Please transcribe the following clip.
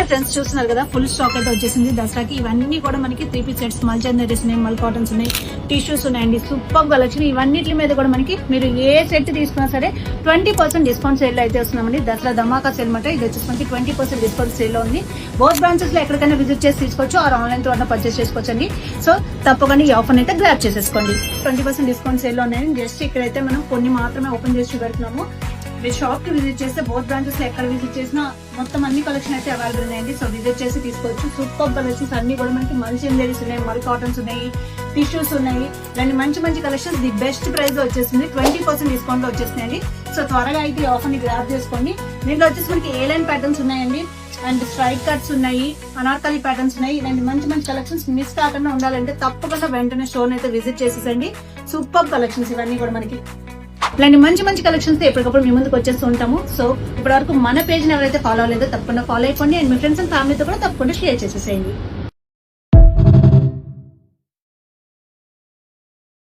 Friends చూస్తున్నారు కదా, full stock అయితే వచ్చేసింది దసరాకి. ఇవన్నీ కూడా మనకి 3 పీస్ సెట్స్, మల్ చందరీస్ ఉన్నాయి, మల్ కాటన్స్ ఉన్నాయి, టిష్యూస్ ఉన్నాయండి. Super collection. ఇవన్నిటి మీద కూడా మనకి మీరు ఏ సెట్ తీసుకున్నా సరే 20% డిస్కౌంట్ సేల్ అయితే వస్తున్నామండి. దసరా ధమాకా సేల్ మాట. ఇది వచ్చేసి మనకి 20% డిస్కౌంట్ సేల్ లో ఉంది. బోత్ బ్రాంచెస్ లో ఎక్కడికైనా విజిట్ చేసి తీసుకోవచ్చు, ఆర్ ఆన్లైన్ ద్వారా పర్చేస్ చేసుకోవచ్చు అండి. సో తప్పకుండా ఈ ఆఫర్ అయితే గ్రాప్ చేసేసుకోండి. 20% డిస్కౌంట్ సేల్ లో ఉన్నాయండి. జస్ట్ ఇక్కడైతే మనం కొన్ని మాత్రమే ఓపెన్ చేసి పెడుతున్నాము. మీరు షాప్ కి విజిట్ చేస్తే బోత్ బ్రాంచెస్ లో ఎక్కడ విజిట్ చేసినా మొత్తం అన్ని కలెక్షన్ అయితే అవైలబుల్ ఉన్నాయండి. సో విజిట్ చేసి తీసుకోవచ్చు. సూపర్ కలెక్షన్స్ అన్ని కూడా మనకి మల్ చందరీస్ ఉన్నాయి, మల్ కాటన్స్ ఉన్నాయి, టిష్యూస్ ఉన్నాయి. రెండు మంచి మంచి కలెక్షన్స్ ది బెస్ట్ ప్రైస్ వచ్చేసింది. 20% డిస్కౌంట్ లో వచ్చేసినాయండి. సో త్వరగా అయితే ఈ ఆఫర్ ని గ్రాప్ చేసుకోండి. దీంట్లో వచ్చేసి మనకి ఏ లైన్ ప్యాటర్న్స్ ఉన్నాయండి, అండ్ స్ట్రైట్ కట్స్ ఉన్నాయి, అనార్కలి ప్యాటర్న్స్ ఉన్నాయి. ఇలాంటి మంచి మంచి కలెక్షన్స్ మిస్ కాకుండా ఉండాలంటే తప్పకుండా వెంటనే స్టోర్ అయితే విజిట్ చేసేసండి. సూపర్ కలెక్షన్స్ ఇవన్నీ కూడా మనకి. ఇలాంటి మంచి మంచి కలెక్షన్స్ ఎప్పటికప్పుడు మీ ముందుకు వచ్చేస్తూ ఉంటాము. సో ఇప్పటి వరకు మన పేజ్ ని ఎవరైతే ఫాలో అవ్వలేదో తప్పకుండా ఫాలో అయిపోండి. అండ్ మీ ఫ్రెండ్స్ అండ్ ఫ్యామిలీతో కూడా తప్పకుండా షేర్ చేసేసేయండి.